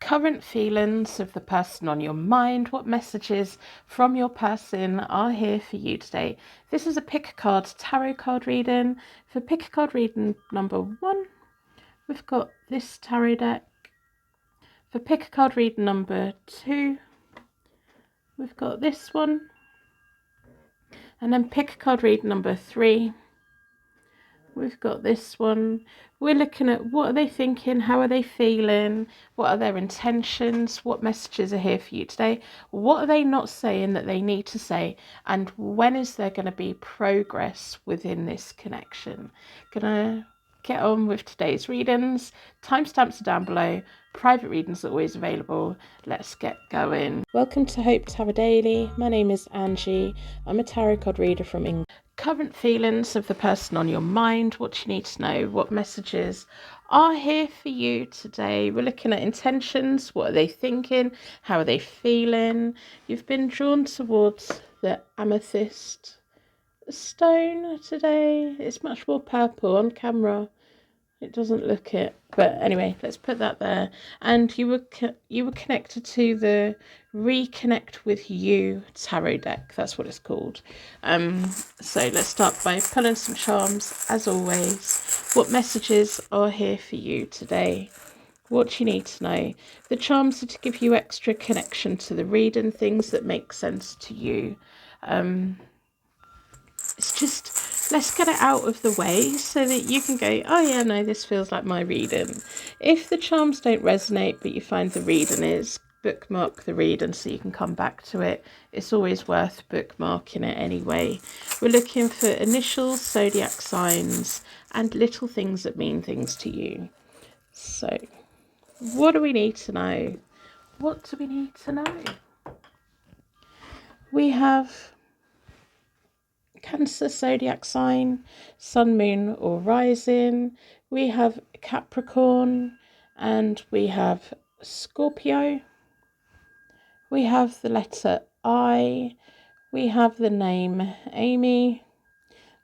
current feelings of the person on your mind? What messages from your person are here for you today? This is a pick a card tarot card reading. For pick a card reading number 1, we've got this tarot deck. For pick a card reading number 2, we've got this one. And then pick a card reading number 3, we've got this one. We're looking at what are they thinking, how are they feeling, what are their intentions, what messages are here for you today, what are they not saying that they need to say, and when is there going to be progress within this connection. Gonna get on with today's readings. Timestamps are down below. Private readings are always available. Let's get going. Welcome to Hope Tarot Daily. My name is Angie. I'm a tarot card reader from England. Current feelings of the person on your mind, what you need to know, what messages are here for you today. We're looking at intentions. What are they thinking? How are they feeling? You've been drawn towards the amethyst stone today. It's much more purple on camera. It doesn't look it, but anyway, let's put that there. And you were connected to the Reconnect with You tarot deck. That's what it's called. So let's start by pulling some charms. As always, what messages are here for you today? What you need to know. The charms are to give you extra connection to the reading, things that make sense to you. It's just, let's get it out of the way so that you can go, oh yeah, no, this feels like my reading. If the charms don't resonate, but you find the reading is, bookmark the reading so you can come back to it. It's always worth bookmarking it anyway. We're looking for initials, zodiac signs, and little things that mean things to you. So, what do we need to know? What do we need to know? We have Cancer zodiac sign, sun, moon or rising. We have Capricorn and we have Scorpio. We have the letter I. We have the name Amy.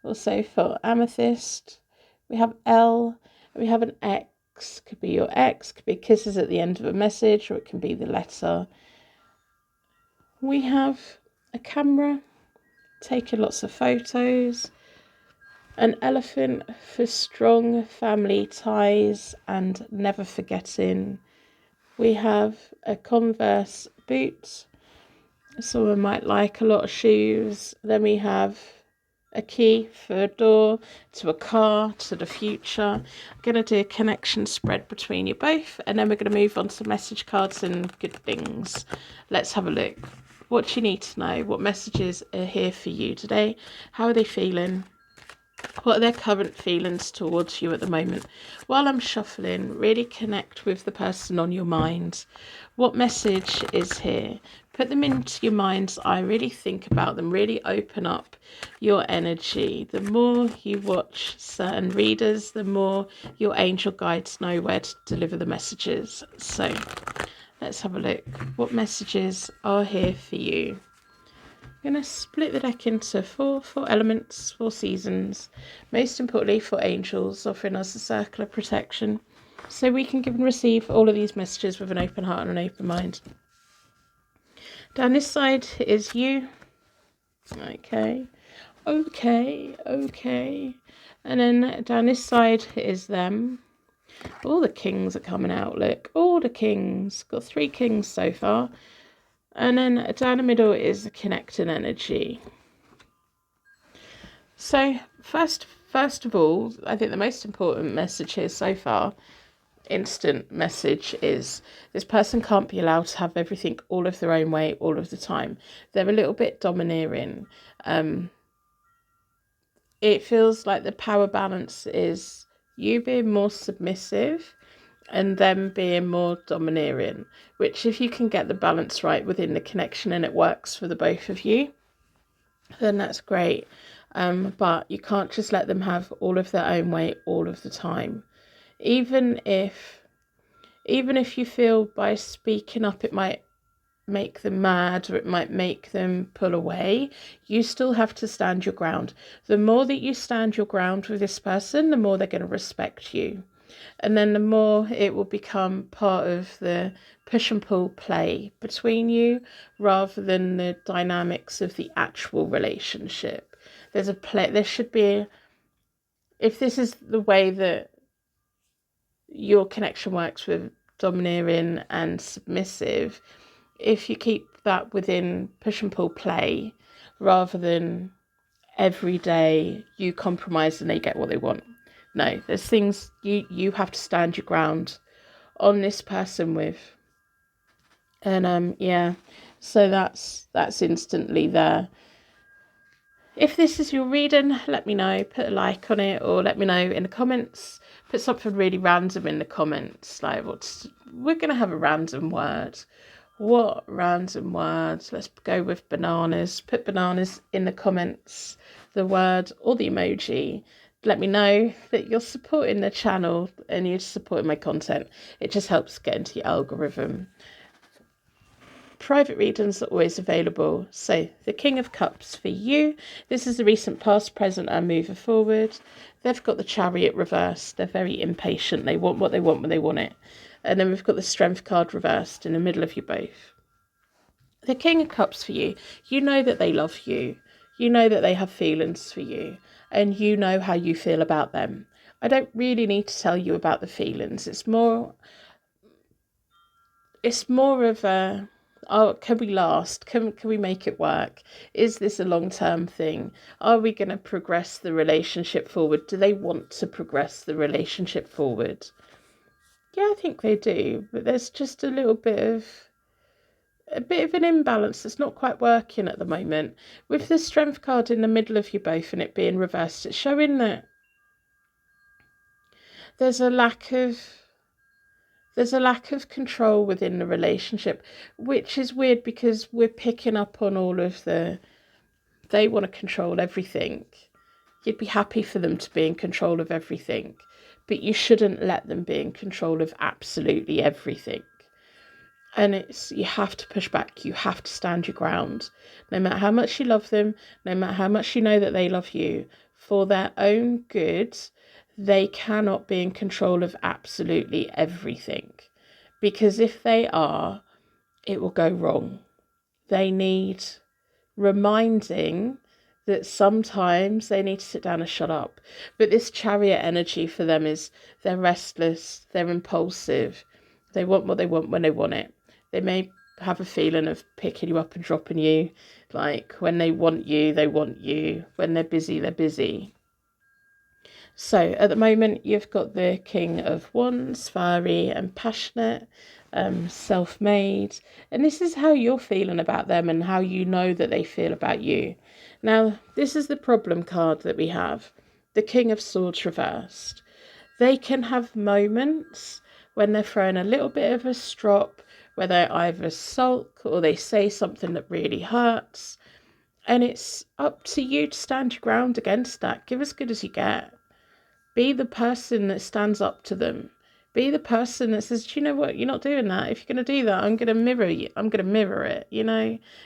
Also for amethyst. We have L. We have an X. Could be your ex. Could be kisses at the end of a message, or it can be the letter. We have a camera, taking lots of photos, an elephant for strong family ties and never forgetting. We have a Converse boot. Someone might like a lot of shoes. Then we have a key for a door, to a car, to the future. I'm going to do a connection spread between you both, and then we're going to move on to message cards and good things. Let's have a look. What you need to know, what messages are here for you today, how are they feeling, what are their current feelings towards you at the moment. While I'm shuffling, really connect with the person on your mind. What message is here? Put them into your mind's eye, really think about them, really open up your energy. The more you watch certain readers, the more your angel guides know where to deliver the messages. So let's have a look. What messages are here for you? I'm going to split the deck into four elements, 4 seasons. Most importantly, 4 angels, offering us a circle of protection. So we can give and receive all of these messages with an open heart and an open mind. Down this side is you. Okay. And then down this side is them. All the kings are coming out, look. All the kings. Got 3 kings so far. And then down the middle is the connecting energy. So first of all, I think the most important message here so far, instant message, is this person can't be allowed to have everything all of their own way all of the time. They're a little bit domineering. It feels like the power balance is you being more submissive and them being more domineering, which if you can get the balance right within the connection and it works for the both of you, then that's great. But you can't just let them have all of their own way all of the time. Even if you feel by speaking up it might make them mad or it might make them pull away, you still have to stand your ground. The more that you stand your ground with this person, the more they're going to respect you. And then the more it will become part of the push and pull play between you rather than the dynamics of the actual relationship. There should be, if this is the way that your connection works with domineering and submissive, if you keep that within push and pull play rather than every day you compromise and they get what they want. No, there's things you have to stand your ground on this person with. And yeah, so that's instantly there. If this is your reading, let me know, put a like on it, or let me know in the comments. Put something really random in the comments, like we're gonna have a random word. What random words? Let's go with bananas. Put bananas in the comments, the word or the emoji. Let me know that you're supporting the channel and you're supporting my content. It just helps get into the algorithm. Private readings are always available. So the King of Cups for you. This is the recent, past, present and moving forward. They've got the Chariot reversed. They're very impatient. They want what they want when they want it. And then we've got the Strength card reversed in the middle of you both. The King of Cups for you. You know that they love you. You know that they have feelings for you. And you know how you feel about them. I don't really need to tell you about the feelings. It's more of a, oh, can we last? Can we make it work? Is this a long-term thing? Are we going to progress the relationship forward? Do they want to progress the relationship forward? Yeah, I think they do, but there's just a bit of an imbalance that's not quite working at the moment. With the Strength card in the middle of you both and it being reversed, it's showing that there's a lack of control within the relationship, which is weird because we're picking up on all of they want to control everything. You'd be happy for them to be in control of everything, but you shouldn't let them be in control of absolutely everything. And you have to push back. You have to stand your ground. No matter how much you love them, no matter how much you know that they love you, for their own good, they cannot be in control of absolutely everything. Because if they are, it will go wrong. They need reminding that sometimes they need to sit down and shut up. But this Chariot energy for them is they're restless, they're impulsive, they want what they want when they want it. They may have a feeling of picking you up and dropping you. Like when they want you, they want you. When they're busy, they're busy. So at the moment, you've got the King of Wands, fiery and passionate, self-made. And this is how you're feeling about them and how you know that they feel about you. Now, this is the problem card that we have. The King of Swords reversed. They can have moments when they're throwing a little bit of a strop, where they either sulk or they say something that really hurts. And it's up to you to stand your ground against that. Give as good as you get. Be the person that stands up to them. Be the person that says, do you know what? You're not doing that. If you're going to do that, I'm going to mirror you. I'm going to mirror it,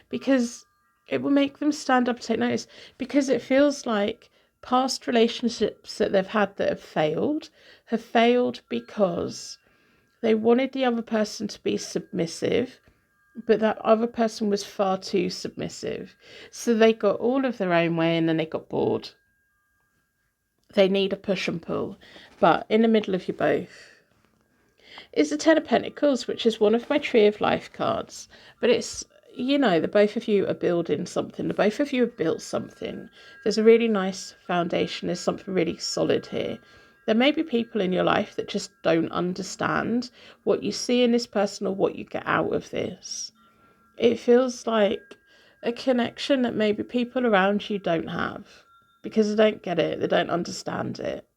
because it will make them stand up and take notice. Because it feels like past relationships that they've had that have failed because they wanted the other person to be submissive, but that other person was far too submissive. So they got all of their own way and then they got bored. They need a push and pull. But in the middle of you both is the Ten of Pentacles, which is one of my Tree of Life cards. But it's, the both of you are building something. The both of you have built something. There's a really nice foundation. There's something really solid here. There may be people in your life that just don't understand what you see in this person or what you get out of this. It feels like a connection that maybe people around you don't have because they don't get it, they don't understand it.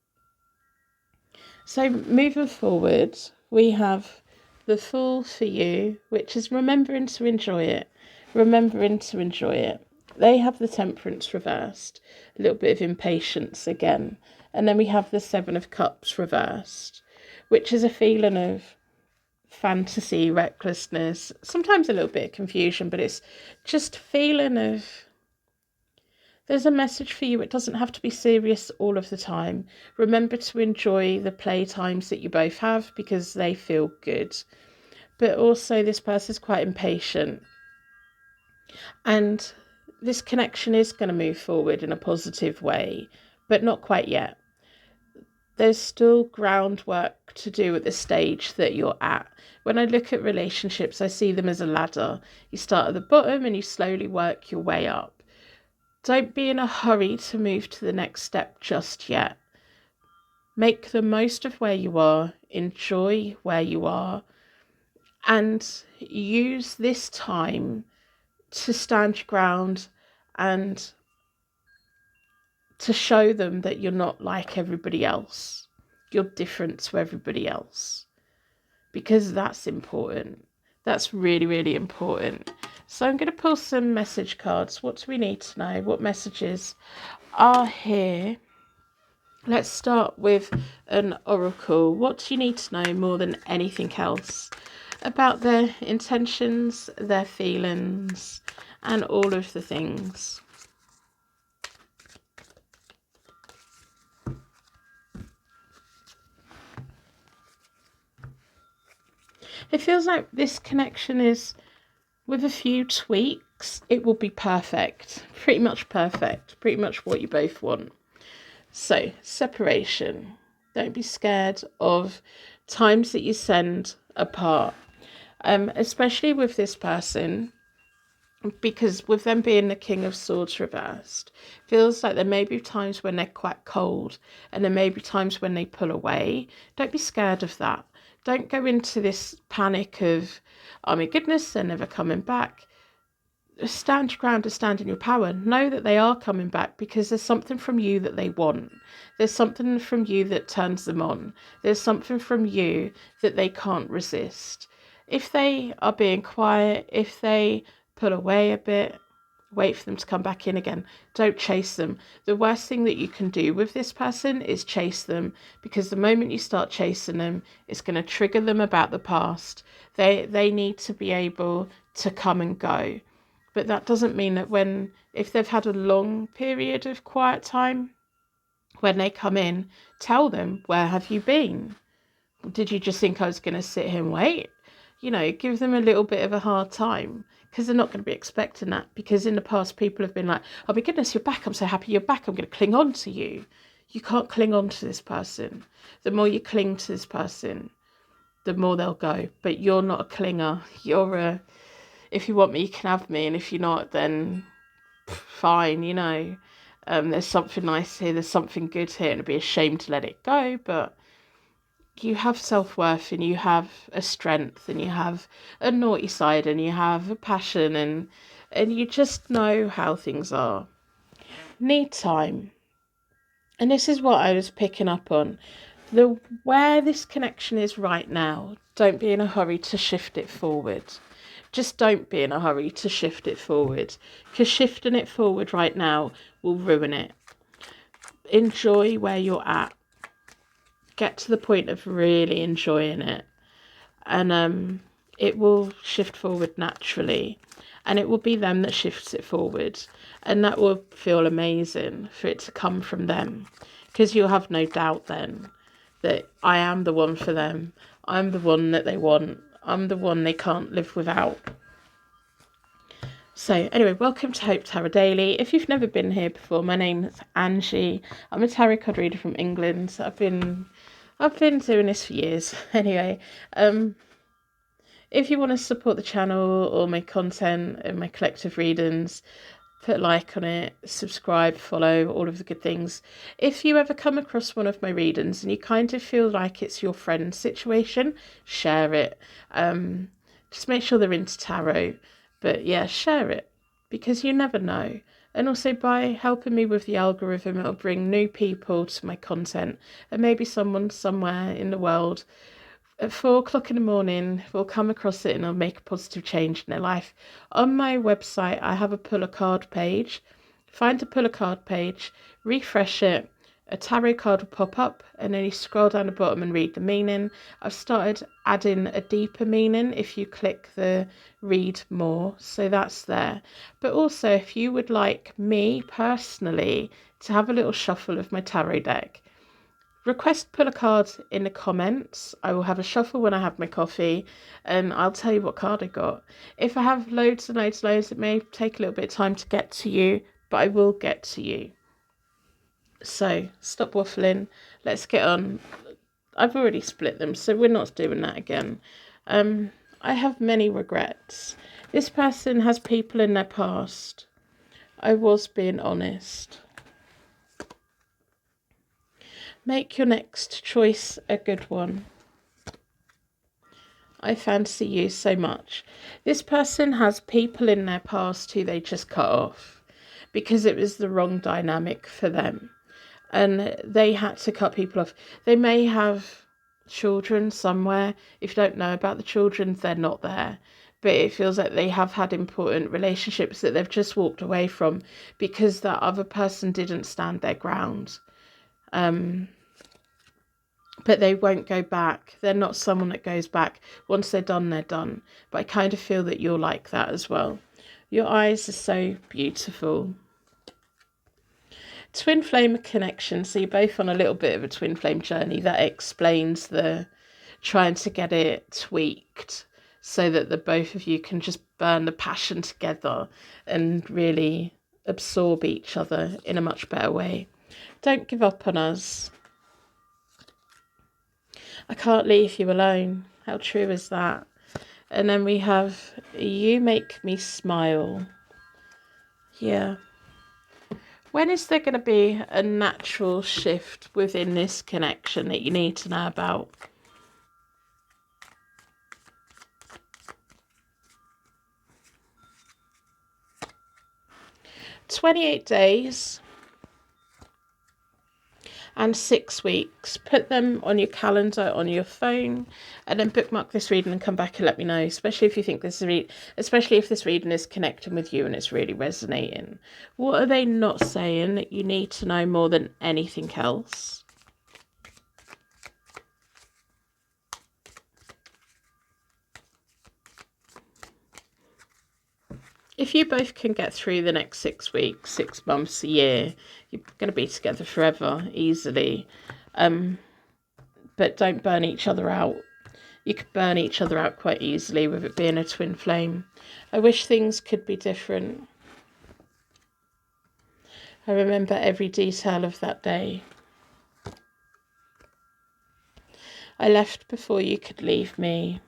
So moving forward, we have the Fool for you, which is remembering to enjoy it. Remembering to enjoy it. They have the Temperance reversed, a little bit of impatience again. And then we have the Seven of Cups reversed, which is a feeling of fantasy, recklessness, sometimes a little bit of confusion, but it's just a feeling of There's a message for you. It doesn't have to be serious all of the time. Remember to enjoy the play times that you both have because they feel good. But also this person's quite impatient. And this connection is going to move forward in a positive way, but not quite yet. There's still groundwork to do at the stage that you're at. When I look at relationships, I see them as a ladder. You start at the bottom and you slowly work your way up. Don't be in a hurry to move to the next step just yet. Make the most of where you are, enjoy where you are, and use this time to stand your ground and to show them that you're not like everybody else. You're different to everybody else. Because that's important. That's really, really important. So I'm going to pull some message cards. What do we need to know? What messages are here? Let's start with an oracle. What do you need to know more than anything else about their intentions, their feelings, and all of the things? It feels like this connection is, with a few tweaks, it will be perfect. Pretty much perfect. Pretty much what you both want. So, separation. Don't be scared of times that you spend apart. Especially with this person, because with them being the King of Swords reversed, feels like there may be times when they're quite cold and there may be times when they pull away. Don't be scared of that. Don't go into this panic of, oh my goodness, they're never coming back. Stand your ground and stand in your power. Know that they are coming back because there's something from you that they want. There's something from you that turns them on. There's something from you that they can't resist. If they are being quiet, if they pull away a bit, wait for them to come back in again. Don't chase them. The worst thing that you can do with this person is chase them, because the moment you start chasing them, it's going to trigger them about the past. They need to be able to come and go. But that doesn't mean that if they've had a long period of quiet time, when they come in, tell them, where have you been? Did you just think I was going to sit here and wait? Give them a little bit of a hard time, because they're not going to be expecting that. Because in the past, people have been like, oh my goodness, you're back. I'm so happy you're back. I'm going to cling on to you. You can't cling on to this person. The more you cling to this person, the more they'll go. But you're not a clinger. If you want me, you can have me. And if you're not, then fine, There's something nice here. There's something good here. And it'd be a shame to let it go. But you have self-worth, and you have a strength, and you have a naughty side, and you have a passion, and you just know how things are. Need time. And this is what I was picking up on. Where this connection is right now, don't be in a hurry to shift it forward. Just don't be in a hurry to shift it forward, because shifting it forward right now will ruin it. Enjoy where you're at. Get to the point of really enjoying it, and it will shift forward naturally, and it will be them that shifts it forward, and that will feel amazing for it to come from them, because you'll have no doubt then that I am the one for them. I'm the one that they want. I'm the one they can't live without. So anyway, welcome to Hope Tarot Daily. If you've never been here before, my name's Angie. I'm a tarot card reader from England. I've been doing this for years. Anyway, if you want to support the channel or my content and my collective readings, put a like on it, subscribe, follow, all of the good things. If you ever come across one of my readings and you kind of feel like it's your friend's situation, share it. Just make sure they're into tarot. But yeah, share it, because you never know. And also, by helping me with the algorithm, it'll bring new people to my content. And maybe someone somewhere in the world at 4:00 in the morning will come across it and it'll make a positive change in their life. On my website, I have a pull a card page. Find a pull a card page, refresh it, a tarot card will pop up, and then you scroll down the bottom and read the meaning. I've started adding a deeper meaning if you click the read more, so that's there. But also, if you would like me personally to have a little shuffle of my tarot deck, request pull a card in the comments. I will have a shuffle when I have my coffee, and I'll tell you what card I got. If I have loads and loads and loads, it may take a little bit of time to get to you, but I will get to you. So stop waffling, let's get on. I've already split them, so we're not doing that again. I have many regrets. This person has people in their past. I was being honest. Make your next choice a good one. I fancy you so much. This person has people in their past who they just cut off because it was the wrong dynamic for them. And they had to cut people off. They may have children somewhere. If you don't know about the children, they're not there. But it feels like they have had important relationships that they've just walked away from because that other person didn't stand their ground. But they won't go back. They're not someone that goes back. Once they're done, they're done. But I kind of feel that you're like that as well. Your eyes are so beautiful. Twin flame connection, so you're both on a little bit of a twin flame journey. That explains the trying to get it tweaked so that the both of you can just burn the passion together and really absorb each other in a much better way. Don't give up on us. I can't leave you alone. How true is that? And then we have you make me smile. Yeah. When is there going to be a natural shift within this connection that you need to know about? "28 days and 6 weeks. Put them on your calendar, on your phone, and then bookmark this reading and come back and let me know, especially if you think especially if this reading is connecting with you and it's really resonating. What are they not saying that you need to know more than anything else? If you both can get through the next 6 weeks, 6 months, a year, you're going to be together forever, easily. But don't burn each other out. You could burn each other out quite easily with it being a twin flame. I wish things could be different. I remember every detail of that day. I left before you could leave me.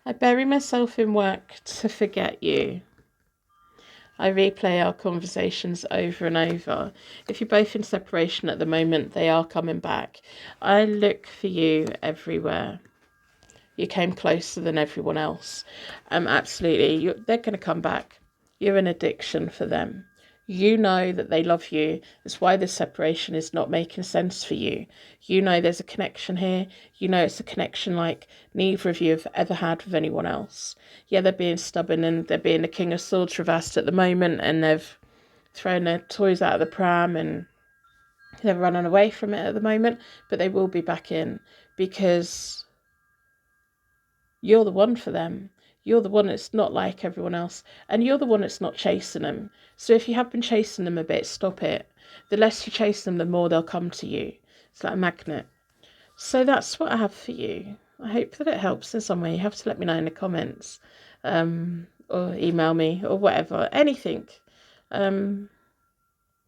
I bury myself in work to forget you. I replay our conversations over and over. If you're both in separation at the moment, they are coming back. I look for you everywhere. You came closer than everyone else. Absolutely. They're going to come back. You're an addiction for them. You know that they love you. That's why this separation is not making sense for you. You know there's a connection here. You know it's a connection like neither of you have ever had with anyone else. Yeah, they're being stubborn and they're being the King of Swords reversed at the moment, and they've thrown their toys out of the pram and they're running away from it at the moment, but they will be back in because you're the one for them. You're the one that's not like everyone else. And you're the one that's not chasing them. So if you have been chasing them a bit, stop it. The less you chase them, the more they'll come to you. It's like a magnet. So that's what I have for you. I hope that it helps in some way. You have to let me know in the comments. Or email me or whatever. Anything.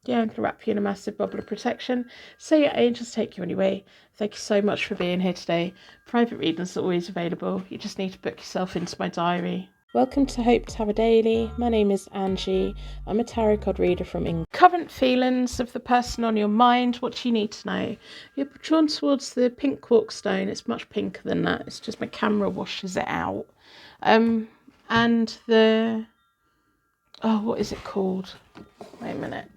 Yeah, I'm going to wrap you in a massive bubble of protection. So your angels take you anyway. Thank you so much for being here today. Private readings are always available. You just need to book yourself into my diary. Welcome to Hope Tarot Daily. My name is Angie. I'm a tarot card reader from England. Current feelings of the person on your mind. What do you need to know? You're drawn towards the pink quark stone. It's much pinker than that. It's just my camera washes it out. And the... Oh, what is it called? Wait a minute.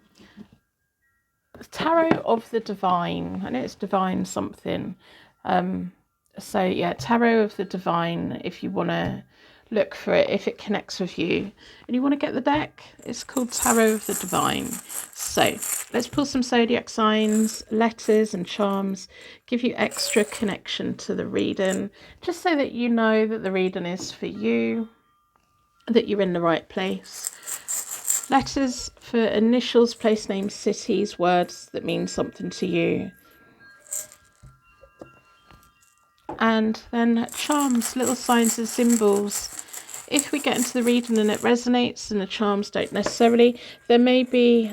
Tarot of the Divine. I know it's divine something. So yeah, Tarot of the Divine, if you want to look for it if it connects with you. And you want to get the deck, it's called Tarot of the Divine. So let's pull some zodiac signs, letters and charms, give you extra connection to the reading, just so that you know that the reading is for you, that you're in the right place. Letters for initials, place names, cities, words that mean something to you. And then charms, little signs and symbols. If we get into the reading and it resonates and the charms don't necessarily, there may be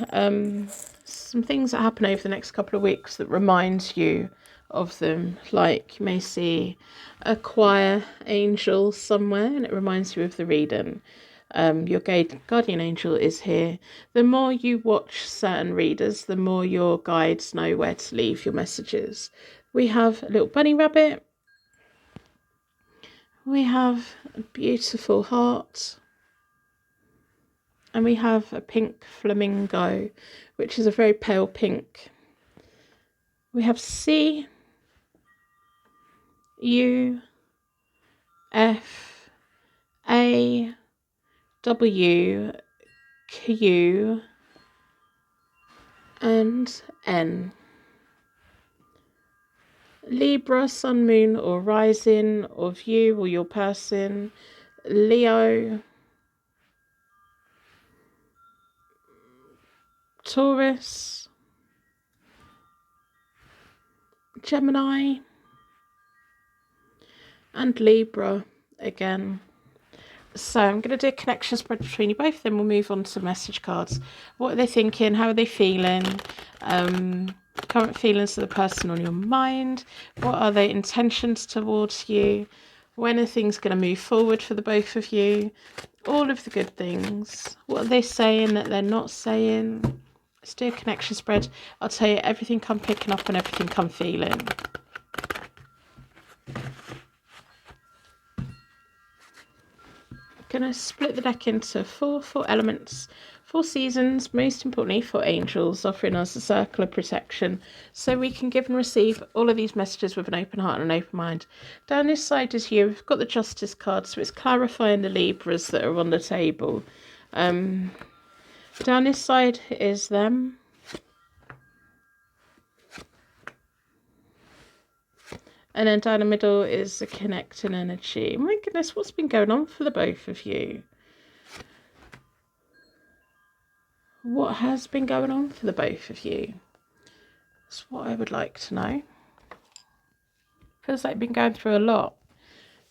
some things that happen over the next couple of weeks that reminds you of them. Like you may see a choir angel somewhere and it reminds you of the reading. Your guardian angel is here. The more you watch certain readers, the more your guides know where to leave your messages. We have a little bunny rabbit. We have a beautiful heart. And we have a pink flamingo, which is a very pale pink. We have C, U, F, A, W, Q, and N. Libra, sun, moon, or rising of you or your person. Leo, Taurus, Gemini, and Libra again. So I'm going to do a connection spread between you both, then we'll move on to message cards. What are they thinking? How are they feeling? Current feelings of the person on your mind. What are their intentions towards you? When are things going to move forward for the both of you? All of the good things. What are they saying that they're not saying? Let's do a connection spread. I'll tell you everything I'm picking up and everything I'm feeling. Going to split the deck into four elements, 4 seasons, most importantly 4 angels, offering us a circle of protection so we can give and receive all of these messages with an open heart and an open mind. Down this side is you. We've got the Justice card, so it's clarifying the Libras that are on the table. Down this side is them. And then down the middle is the connecting energy. My goodness, what's been going on for the both of you? What has been going on for the both of you? That's what I would like to know. Feels like you've been going through a lot.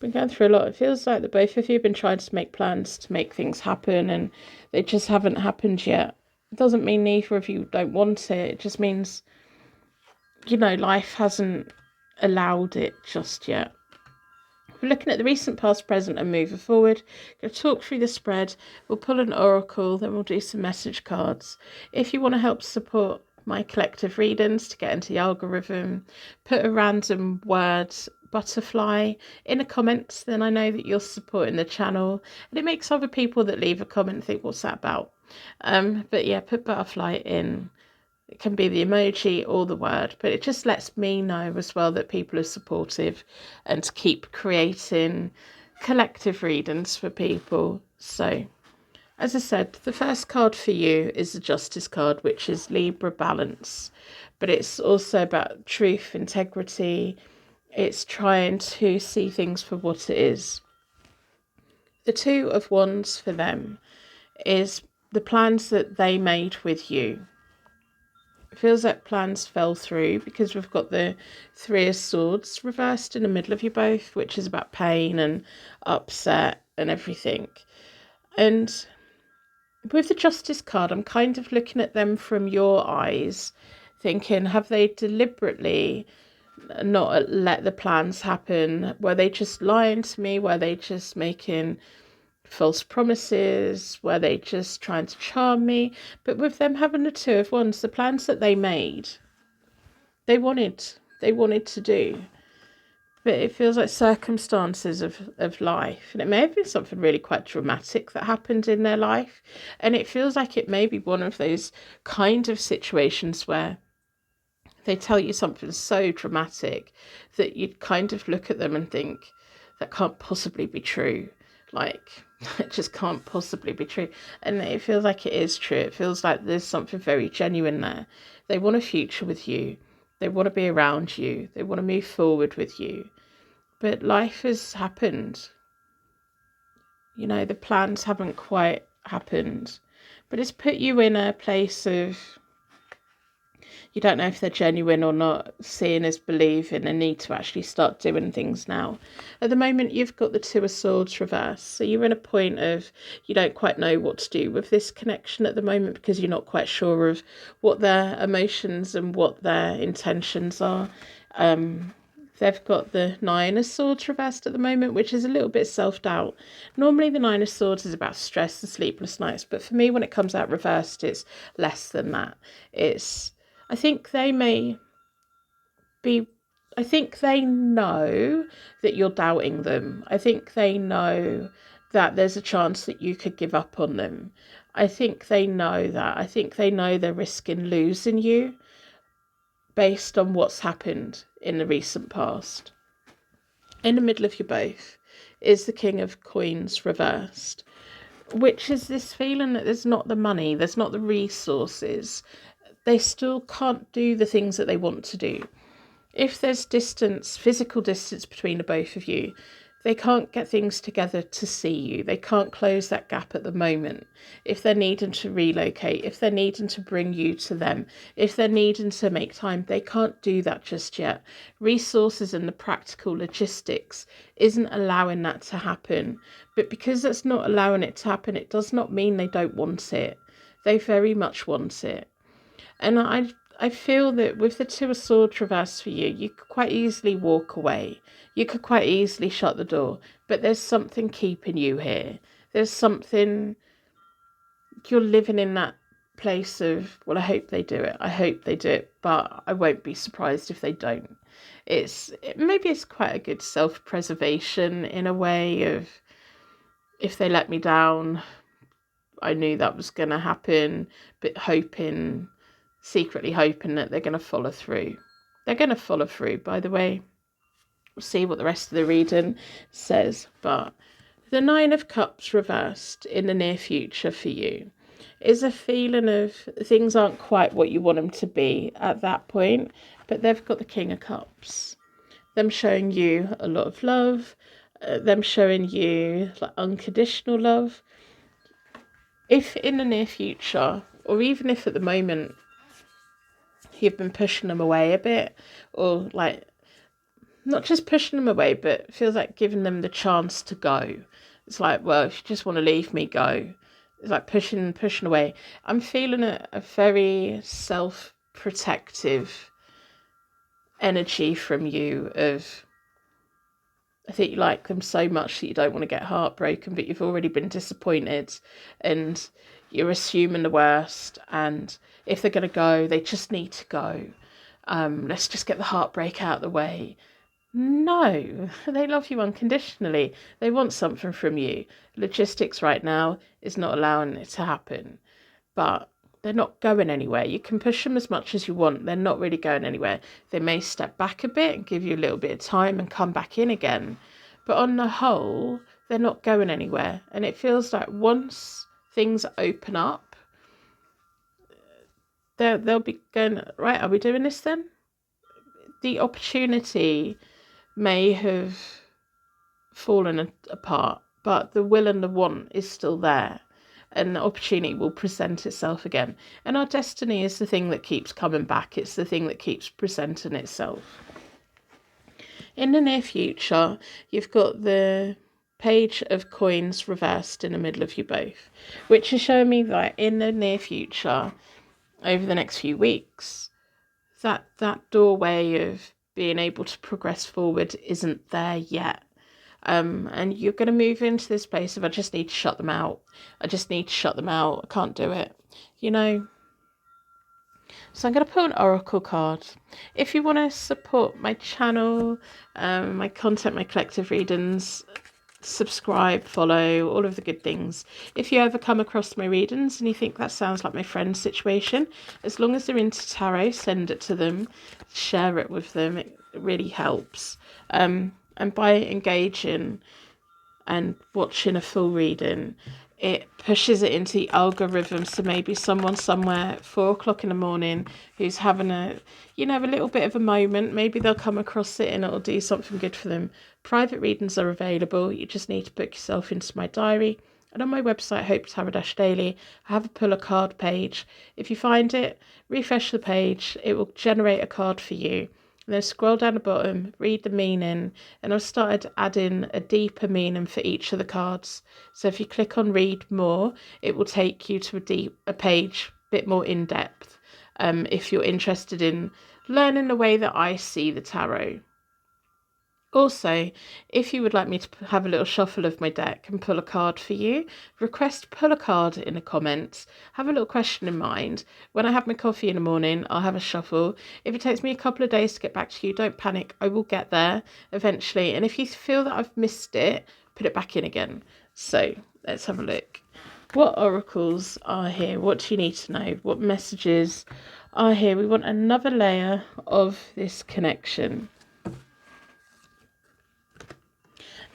It feels like the both of you have been trying to make plans to make things happen and they just haven't happened yet. It doesn't mean neither of you don't want it. It just means, life hasn't allowed it just yet. We're looking at the recent, past, present and moving forward. Going to talk through the spread. We'll pull an oracle, then we'll do some message cards. If you want to help support my collective readings to get into the algorithm, put a random word, butterfly, in the comments, then I know that you're supporting the channel. And it makes other people that leave a comment think, what's that about? But yeah, put butterfly in. It can be the emoji or the word, but it just lets me know as well that people are supportive and to keep creating collective readings for people. So, as I said, the first card for you is the Justice card, which is Libra balance, but it's also about truth, integrity. It's trying to see things for what it is. The Two of Wands for them is the plans that they made with you. It feels like plans fell through because we've got the Three of Swords reversed in the middle of you both, which is about pain and upset and everything. And with the Justice card, I'm kind of looking at them from your eyes, thinking, have they deliberately not let the plans happen? Were they just lying to me? Were they just making false promises? Were they just trying to charm me? But with them having the Two of Wands, the plans that they made, they wanted to do, but it feels like circumstances of life, and it may have been something really quite dramatic that happened in their life, and it feels like it may be one of those kind of situations where they tell you something so dramatic that you'd kind of look at them and think that can't possibly be true. like, it just can't possibly be true. And it feels like it is true. It feels like there's something very genuine there. They want a future with you. They want to be around you. They want to move forward with you. But life has happened. You know, the plans haven't quite happened. But it's put you in a place of, you don't know if they're genuine or not, seeing is believing, and need to actually start doing things now. At the moment, you've got the Two of Swords reversed. So you're in a point of, you don't quite know what to do with this connection at the moment, because you're not quite sure of what their emotions and what their intentions are. They've got the Nine of Swords reversed at the moment, which is a little bit self-doubt. Normally the Nine of Swords is about stress and sleepless nights, but for me, when it comes out reversed, it's less than that. I think they may be, I think they know that you're doubting them. I think they know that there's a chance that you could give up on them. I think they know that. I think they know they're risking losing you based on what's happened in the recent past. In the middle of you both is the King of Coins reversed, which is this feeling that there's not the money, there's not the resources. They still can't do the things that they want to do. If there's distance, physical distance between the both of you, they can't get things together to see you. They can't close that gap at the moment. If they're needing to relocate, if they're needing to bring you to them, if they're needing to make time, they can't do that just yet. Resources and the practical logistics isn't allowing that to happen. But because that's not allowing it to happen, it does not mean they don't want it. They very much want it. And I feel that with the Two of Swords reversed for you, you could quite easily walk away. You could quite easily shut the door. But there's something keeping you here. There's something, you're living in that place of, well, I hope they do it. I hope they do it, but I won't be surprised if they don't. Maybe it's quite a good self-preservation in a way of, if they let me down, I knew that was going to happen, but secretly hoping that they're going to follow through. They're going to follow through, by the way. We'll see what the rest of the reading says. But the Nine of Cups reversed in the near future for you is a feeling of things aren't quite what you want them to be at that point, but they've got the King of Cups. Them showing you a lot of love, them showing you like unconditional love. If in the near future, or even if at the moment, you've been pushing them away a bit, or like not just pushing them away, but feels like giving them the chance to go. It's like, well, if you just want to leave me, go. It's like pushing away. I'm feeling a very self-protective energy from you of, I think you like them so much that you don't want to get heartbroken, but you've already been disappointed and you're assuming the worst. And if they're going to go, they just need to go. Let's just get the heartbreak out of the way. No, they love you unconditionally. They want something from you. Logistics right now is not allowing it to happen, but they're not going anywhere. You can push them as much as you want. They're not really going anywhere. They may step back a bit and give you a little bit of time and come back in again. But on the whole, they're not going anywhere. And it feels like once things open up, they'll be going, right, are we doing this then? The opportunity may have fallen apart, but the will and the want is still there. And the opportunity will present itself again. And our destiny is the thing that keeps coming back. It's the thing that keeps presenting itself. In the near future, you've got the Page of Coins reversed in the middle of you both, which is showing me that in the near future, over the next few weeks, that doorway of being able to progress forward isn't there yet. And you're going to move into this place of, I just need to shut them out. I just need to shut them out. I can't do it. You know. So I'm going to pull an oracle card. If you want to support my channel, my content, my collective readings, subscribe, follow, all of the good things. If you ever come across my readings and you think that sounds like my friend's situation, as long as they're into tarot, send it to them, share it with them. It really helps. And by engaging and watching a full reading, it pushes it into the algorithm. So maybe someone somewhere at 4 o'clock in the morning who's having a little bit of a moment, maybe they'll come across it and it'll do something good for them. Private readings are available. You just need to book yourself into my diary. And on my website, Hope Tarot-Daily, I have a pull a card page. If you find it, refresh the page. It will generate a card for you. And then scroll down the bottom, read the meaning, and I've started adding a deeper meaning for each of the cards. So if you click on read more, it will take you to a page a bit more in depth. If you're interested in learning the way that I see the tarot. Also, if you would like me to have a little shuffle of my deck and pull a card for you, request pull a card in the comments. Have a little question in mind. When I have my coffee in the morning, I'll have a shuffle. If it takes me a couple of days to get back to you, don't panic. I will get there eventually. And if you feel that I've missed it, put it back in again. So let's have a look. What oracles are here? What do you need to know? What messages are here? We want another layer of this connection.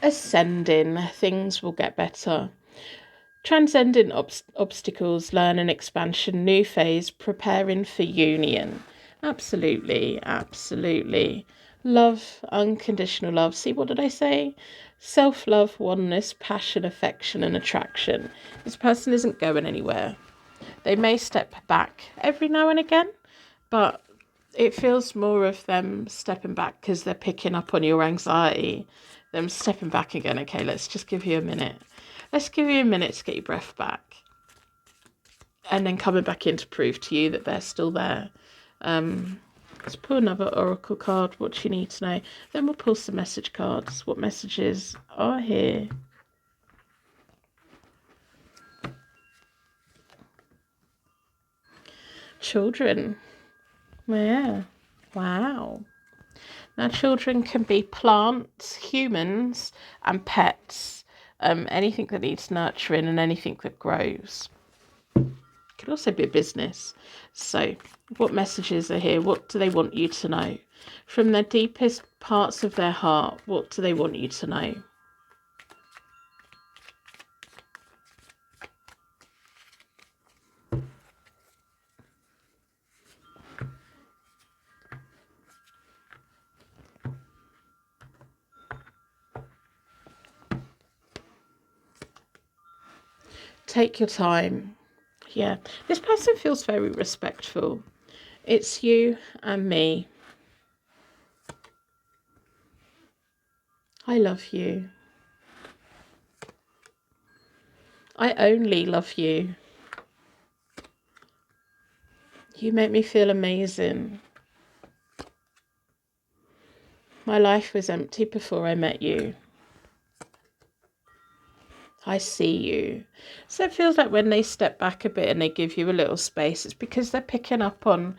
Ascending, things will get better. Transcending obstacles, learning, expansion, new phase, preparing for union. Absolutely, absolutely. Love, unconditional love. See, what did I say? Self-love, oneness, passion, affection, and attraction. This person isn't going anywhere. They may step back every now and again, but it feels more of them stepping back because they're picking up on your anxiety. Them stepping back again. Okay, let's just give you a minute. Let's give you a minute to get your breath back. And then coming back in to prove to you that they're still there. Let's pull another oracle card. What do you need to know? Then we'll pull some message cards. What messages are here? Children. Yeah. Wow. Now, children can be plants, humans, and pets. Anything that needs nurturing and anything that grows. It could also be a business. So, what messages are here? What do they want you to know? From the deepest parts of their heart, what do they want you to know? Take your time. Yeah, this person feels very respectful. It's you and me. I love you. I only love you. You make me feel amazing. My life was empty before I met you. I see you. So it feels like when they step back a bit and they give you a little space, it's because they're picking up on,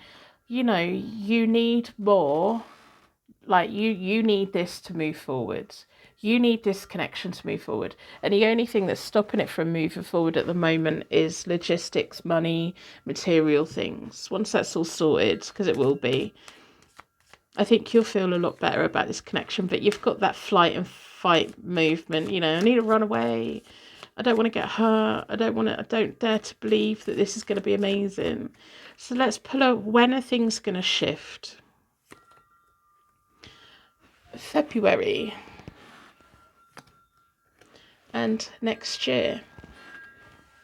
you need more. Like you need this to move forward. You need this connection to move forward. And the only thing that's stopping it from moving forward at the moment is logistics, money, material things. Once that's all sorted, because it will be, I think you'll feel a lot better about this connection. But you've got that flight and fight movement. I need to run away. I don't want to get hurt. I don't dare to believe that this is going to be amazing. So let's pull out, when are things going to shift? February. And next year.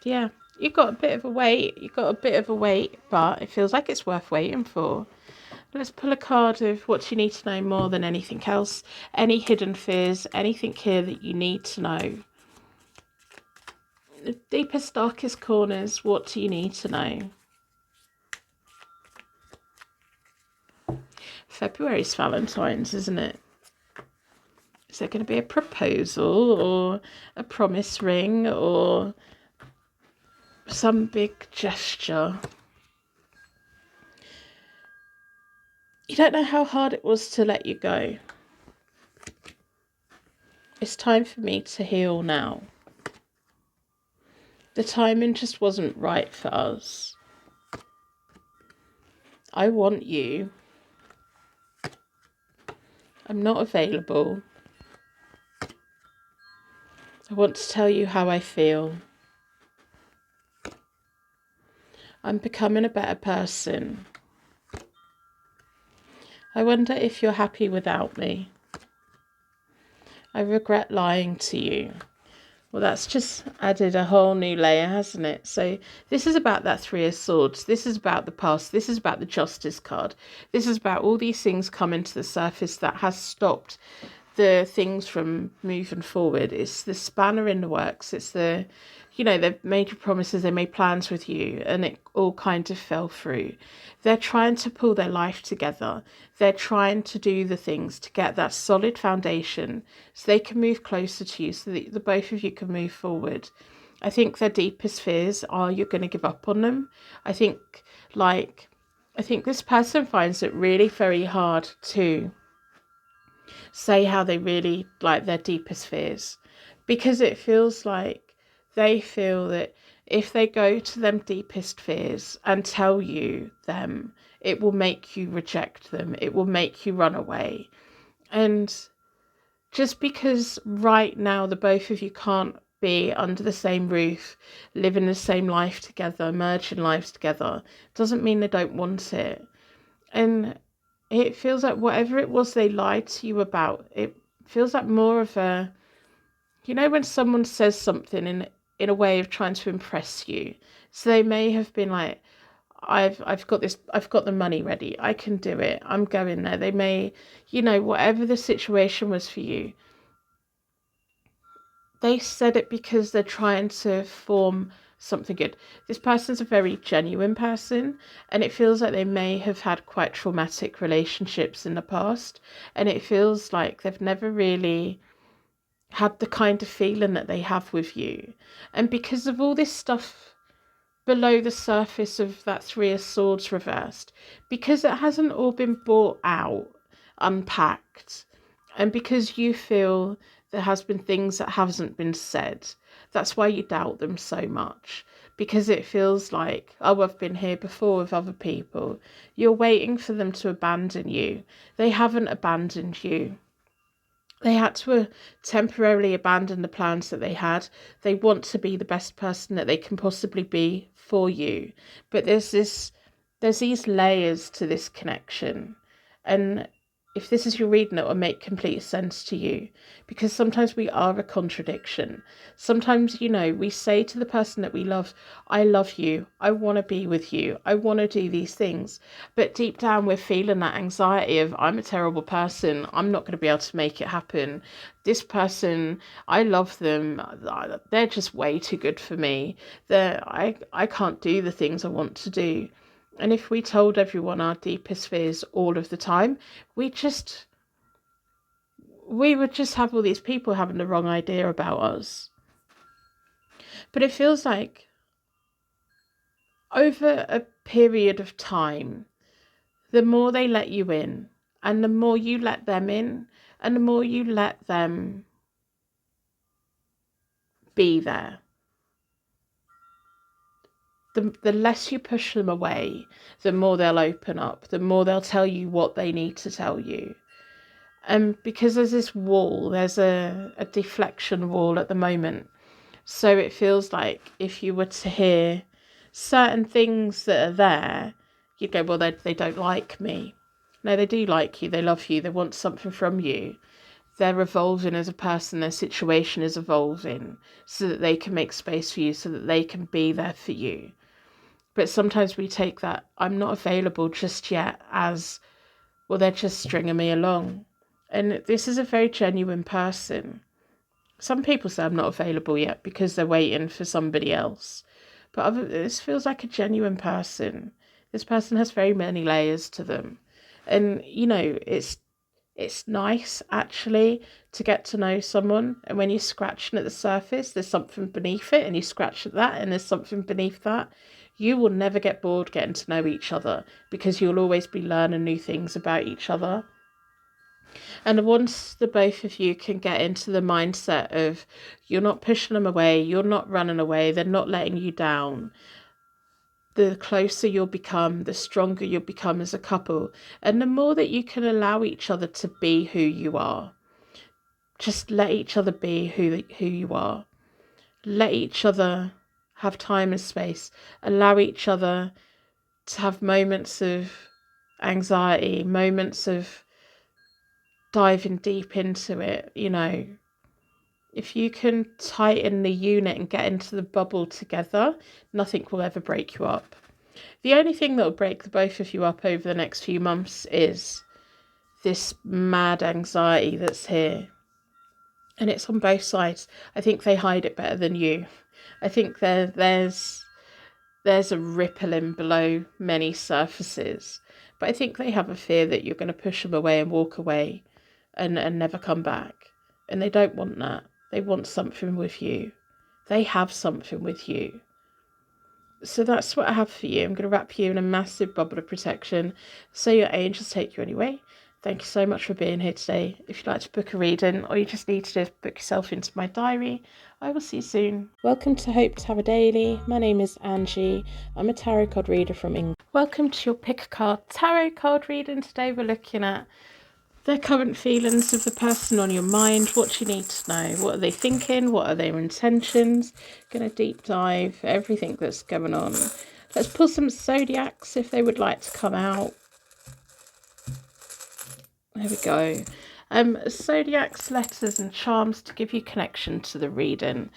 Yeah, you've got a bit of a wait. But it feels like it's worth waiting for. Let's pull a card of what you need to know more than anything else. Any hidden fears, anything here that you need to know. The deepest, darkest corners, what do you need to know? February's Valentine's, isn't it? Is there going to be a proposal or a promise ring or some big gesture? You don't know how hard it was to let you go. It's time for me to heal now. The timing just wasn't right for us. I want you. I'm not available. I want to tell you how I feel. I'm becoming a better person. I wonder if you're happy without me. I regret lying to you. Well, that's just added a whole new layer, hasn't it? So this is about that Three of Swords. This is about the past. This is about the Justice card. This is about all these things coming to the surface that has stopped the things from moving forward. It's the spanner in the works. It's the, they've made you promises, they made plans with you, and it all kind of fell through. They're trying to pull their life together. They're trying to do the things to get that solid foundation so they can move closer to you, so that the both of you can move forward. I think their deepest fears are you're going to give up on them. I think this person finds it really very hard to say how they really like their deepest fears, because it feels like they feel that if they go to them deepest fears and tell you them, it will make you reject them, it will make you run away. And just because right now the both of you can't be under the same roof, living the same life together, merging lives together, doesn't mean they don't want it. And it feels like whatever it was they lied to you about, it feels like more of a, when someone says something in a way of trying to impress you. So they may have been like, I've got this, I've got the money ready, I can do it, I'm going there. They may, whatever the situation was for you, they said it because they're trying to form something good. This person's a very genuine person, and it feels like they may have had quite traumatic relationships in the past, and it feels like they've never really had the kind of feeling that they have with you. And because of all this stuff below the surface of that Three of Swords reversed, because it hasn't all been brought out, unpacked, and because you feel there has been things that haven't been said, that's why you doubt them so much. Because it feels like, oh, I've been here before with other people. You're waiting for them to abandon you. They haven't abandoned you. They had to temporarily abandon the plans that they had. They want to be the best person that they can possibly be for you. But there's these layers to this connection. And if this is your reading, it will make complete sense to you, because sometimes we are a contradiction. Sometimes, we say to the person that we love, I love you, I want to be with you, I want to do these things. But deep down, we're feeling that anxiety of, I'm a terrible person, I'm not going to be able to make it happen. This person, I love them, they're just way too good for me. I can't do the things I want to do. And if we told everyone our deepest fears all of the time, we would just have all these people having the wrong idea about us. But it feels like over a period of time, the more they let you in, and the more you let them in, and the more you let them be there, the less you push them away, the more they'll open up, the more they'll tell you what they need to tell you. And because there's this wall, there's a deflection wall at the moment. So it feels like if you were to hear certain things that are there, you'd go, well, they don't like me. No, they do like you. They love you. They want something from you. They're evolving as a person. Their situation is evolving so that they can make space for you, so that they can be there for you. But sometimes we take that I'm not available just yet as, well, they're just stringing me along. And this is a very genuine person. Some people say I'm not available yet because they're waiting for somebody else. But this feels like a genuine person. This person has very many layers to them. And, it's nice, actually, to get to know someone. And when you're scratching at the surface, there's something beneath it. And you scratch at that, and there's something beneath that. You will never get bored getting to know each other, because you'll always be learning new things about each other. And once the both of you can get into the mindset of you're not pushing them away, you're not running away, they're not letting you down, the closer you'll become, the stronger you'll become as a couple. And the more that you can allow each other to be who you are. just let each other be who you are. Let each other have time and space. Allow each other to have moments of anxiety, moments of diving deep into it. You know, if you can tighten the unit and get into the bubble together, nothing will ever break you up. The only thing that will break the both of you up over the next few months is this mad anxiety that's here. And it's on both sides. I think they hide it better than you. I think there's a rippling below many surfaces. But I think they have a fear that you're going to push them away and walk away and never come back. And they don't want that. They want something with you. They have something with you. So that's what I have for you. I'm going to wrap you in a massive bubble of protection so your angels take you anyway. Thank you so much for being here today. If you'd like to book a reading or you just need to book yourself into my diary, I will see you soon. Welcome to Hope Tarot Daily. My name is Angie. I'm a tarot card reader from England. Welcome to your pick a card tarot card reading. Today we're looking at the current feelings of the person on your mind. What do you need to know? What are they thinking? What are their intentions? Going to deep dive everything that's going on. Let's pull some zodiacs if they would like to come out. There we go. Zodiacs, letters and charms to give you connection to the reading.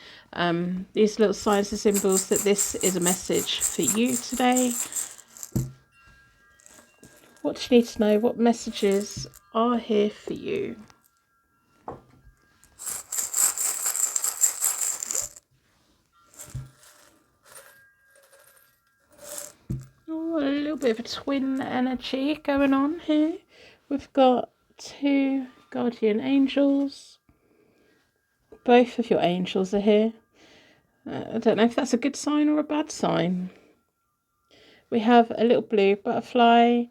These little signs and symbols that this is a message for you today. What do you need to know? What messages are here for you? Oh, a little bit of a twin energy going on here. We've got 2 guardian angels. Both of your angels are here. I don't know if that's a good sign or a bad sign. We have a little blue butterfly.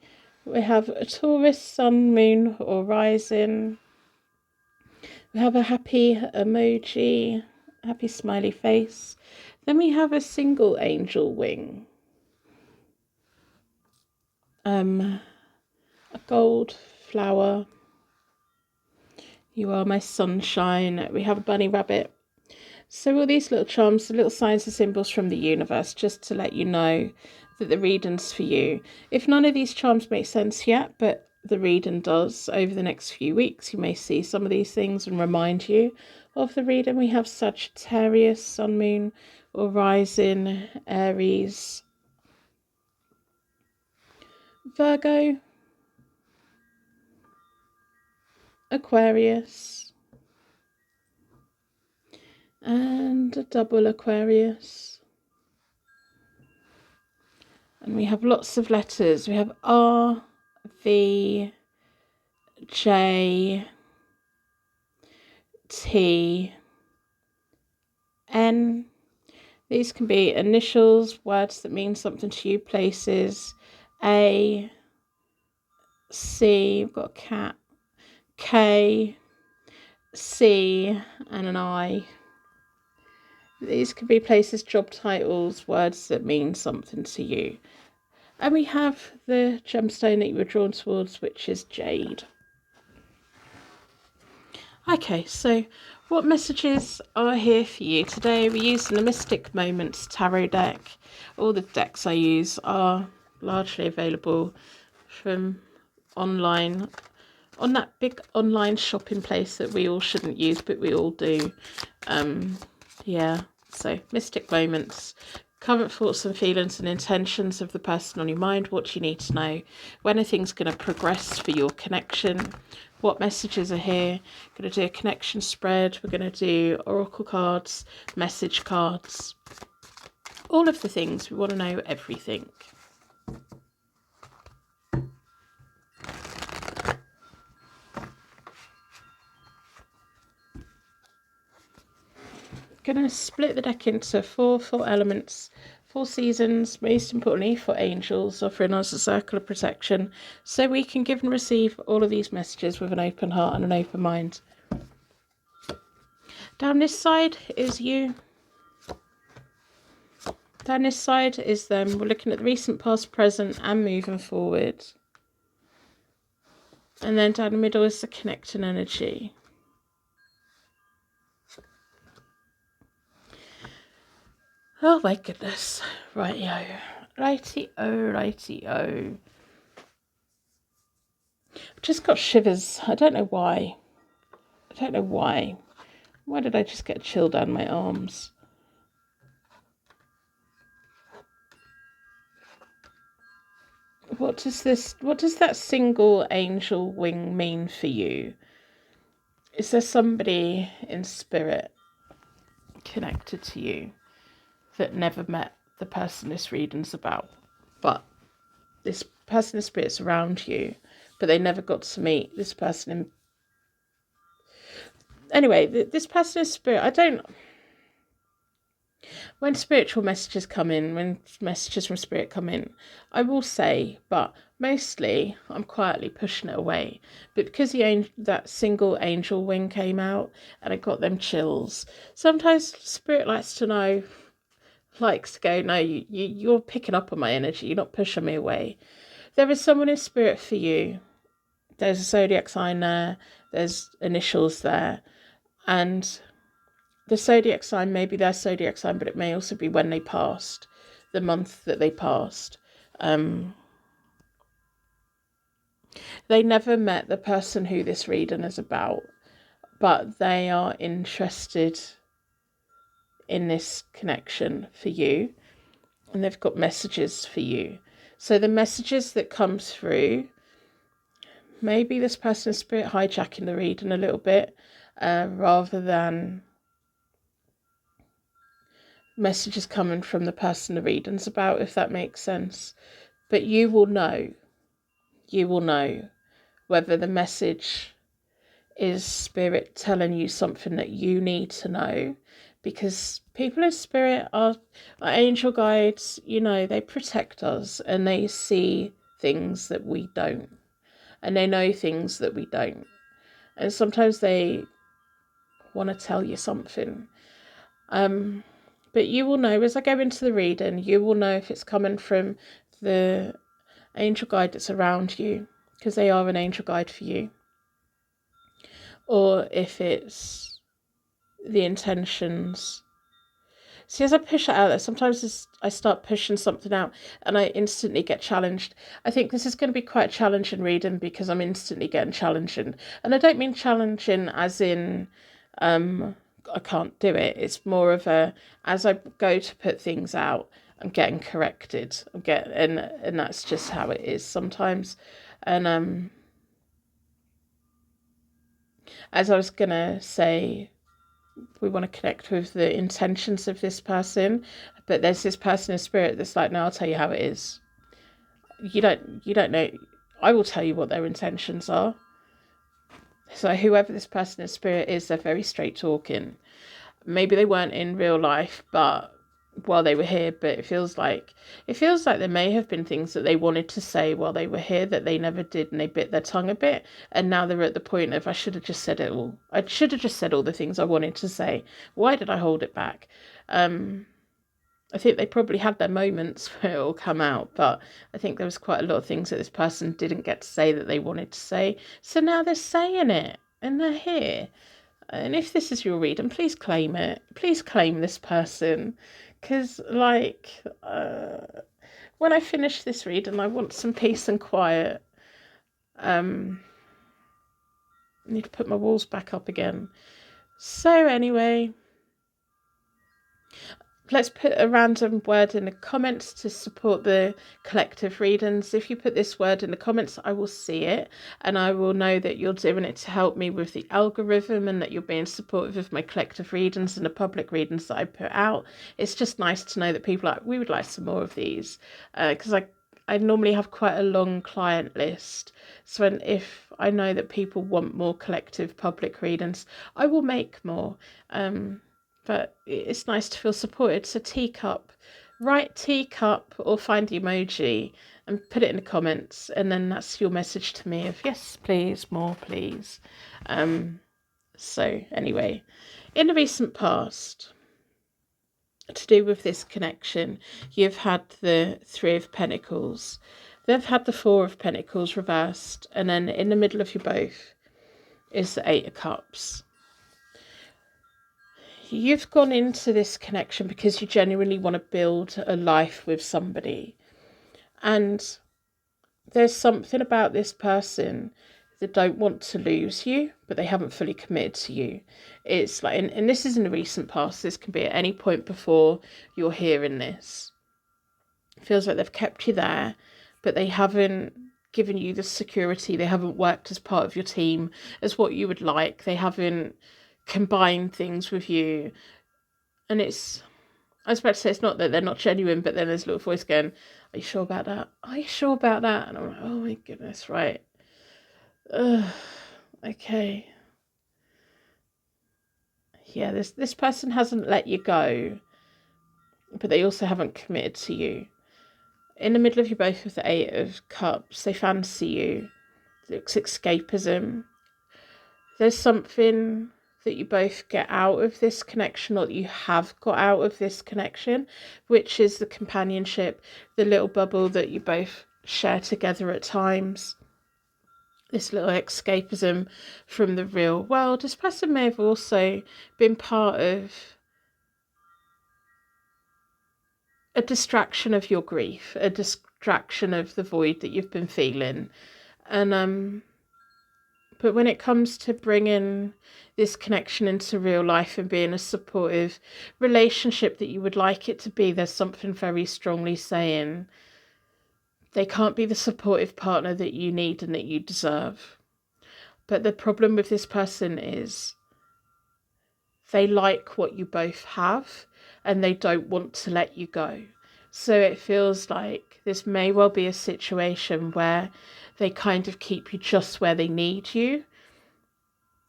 We have a Taurus, sun, moon or rising. We have a happy emoji, happy smiley face. Then we have a single angel wing. A gold flower. You are my sunshine. We have a bunny rabbit. So all these little charms, the little signs and symbols from the universe, just to let you know that the reading's for you. If none of these charms make sense yet, but the reading does over the next few weeks, you may see some of these things and remind you of the reading. We have Sagittarius, sun, moon or rising, Aries, Virgo, Aquarius, and a double Aquarius. And we have lots of letters. We have R, V, J, T, N. These can be initials, words that mean something to you, places. A, C, we've got a cat, K, C, and an I. These could be places, job titles, words that mean something to you. And we have the gemstone that you were drawn towards, which is jade. Okay, so what messages are here for you today? We're using the Mystic Moments tarot deck. All the decks I use are largely available from online, on that big online shopping place that we all shouldn't use, but we all do. Yeah, so Mystic Moments, current thoughts and feelings and intentions of the person on your mind. What do you need to know? When are things going to progress for your connection? What messages are here? Going to do a connection spread. We're going to do oracle cards, message cards, all of the things. We want to know everything. Going to split the deck into four elements, 4 seasons, most importantly for angels, offering us a circle of protection so we can give and receive all of these messages with an open heart and an open mind. Down this side is you. Down this side is them. We're looking at the recent, past, present and moving forward. And then down the middle is the connecting energy. Oh my goodness. Rightio. Rightio. I've just got shivers. I don't know why. Why did I just get a chill down my arms? What does that single angel wing mean for you? Is there somebody in spirit connected to you that never met the person this reading's about, but this person in spirit's around you, but they never got to meet this person in... Anyway, this person in spirit, when spiritual messages come in, when messages from spirit come in, I will say, but mostly I'm quietly pushing it away. But because that single angel wing came out and I got them chills, sometimes spirit likes to go, no, you're picking up on my energy, you're not pushing me away. There is someone in spirit for you. There's a zodiac sign there, there's initials there, and the zodiac sign may be their zodiac sign, but it may also be when they passed, the month that they passed. They never met the person who this reading is about, but they are interested in this connection for you, and they've got messages for you. So the messages that come through, maybe this person in spirit hijacking the reading a little bit, rather than messages coming from the person the reading's about, if that makes sense. But you will know whether the message is spirit telling you something that you need to know, because people in spirit are angel guides. They protect us and they see things that we don't, and they know things that we don't, and sometimes they want to tell you something. But you will know as I go into the reading, you will know if it's coming from the angel guide that's around you, because they are an angel guide for you, or if it's the intentions. See, as I push it out there, sometimes I start pushing something out and I instantly get challenged. I think this is going to be quite a challenging reading because I'm instantly getting challenging. And I don't mean challenging as in I can't do it. It's more of as I go to put things out, I'm getting corrected. And that's just how it is sometimes. And as I was gonna say, we want to connect with the intentions of this person, but there's this person in spirit that's like, no, I'll tell you how it is. You don't know. I will tell you what their intentions are. So whoever this person in spirit is, they're very straight talking. Maybe they weren't in real life, but while they were here, but it feels like there may have been things that they wanted to say while they were here that they never did, and they bit their tongue a bit, and now they're at the point of, I should have just said it all. I should have just said all the things I wanted to say. Why did I hold it back? I think they probably had their moments where it all come out, but I think there was quite a lot of things that this person didn't get to say that they wanted to say, so now they're saying it, and they're here. And if this is your reading, please claim it. Please claim this person. Because, when I finish this reading, I want some peace and quiet. I need to put my walls back up again. So anyway, let's put a random word in the comments to support the collective readings. If you put this word in the comments, I will see it, and I will know that you're doing it to help me with the algorithm, and that you're being supportive of my collective readings and the public readings that I put out. It's just nice to know that people are like, we would like some more of these, because I normally have quite a long client list. So if I know that people want more collective public readings, I will make more. But it's nice to feel supported. So teacup, write teacup or find the emoji and put it in the comments, and then that's your message to me of yes, please, more please. So anyway, in the recent past, to do with this connection, you've had the Three of Pentacles. They've had the Four of Pentacles reversed, and then in the middle of you both is the Eight of Cups. you've gone into this connection because you genuinely want to build a life with somebody. And there's something about this person that don't want to lose you, but they haven't fully committed to you. It's like, and this is in the recent past, this can be at any point before you're hearing this. It feels like they've kept you there, but they haven't given you the security. They haven't worked as part of your team as what you would like. They haven't combined things with you. And I was about to say it's not that they're not genuine, but then there's a little voice going, are you sure about that? Are you sure about that? And I'm like, oh my goodness, right. Okay. Yeah, this person hasn't let you go, but they also haven't committed to you. In the middle of you both with the Eight of Cups, they fancy you. It looks escapism. There's something that you both get out of this connection, or that you have got out of this connection, which is the companionship, the little bubble that you both share together at times. This little escapism from the real world. This person may have also been part of a distraction of your grief, a distraction of the void that you've been feeling. And but when it comes to bringing this connection into real life and being a supportive relationship that you would like it to be, there's something very strongly saying they can't be the supportive partner that you need and that you deserve. But the problem with this person is they like what you both have and they don't want to let you go. So it feels like this may well be a situation where they kind of keep you just where they need you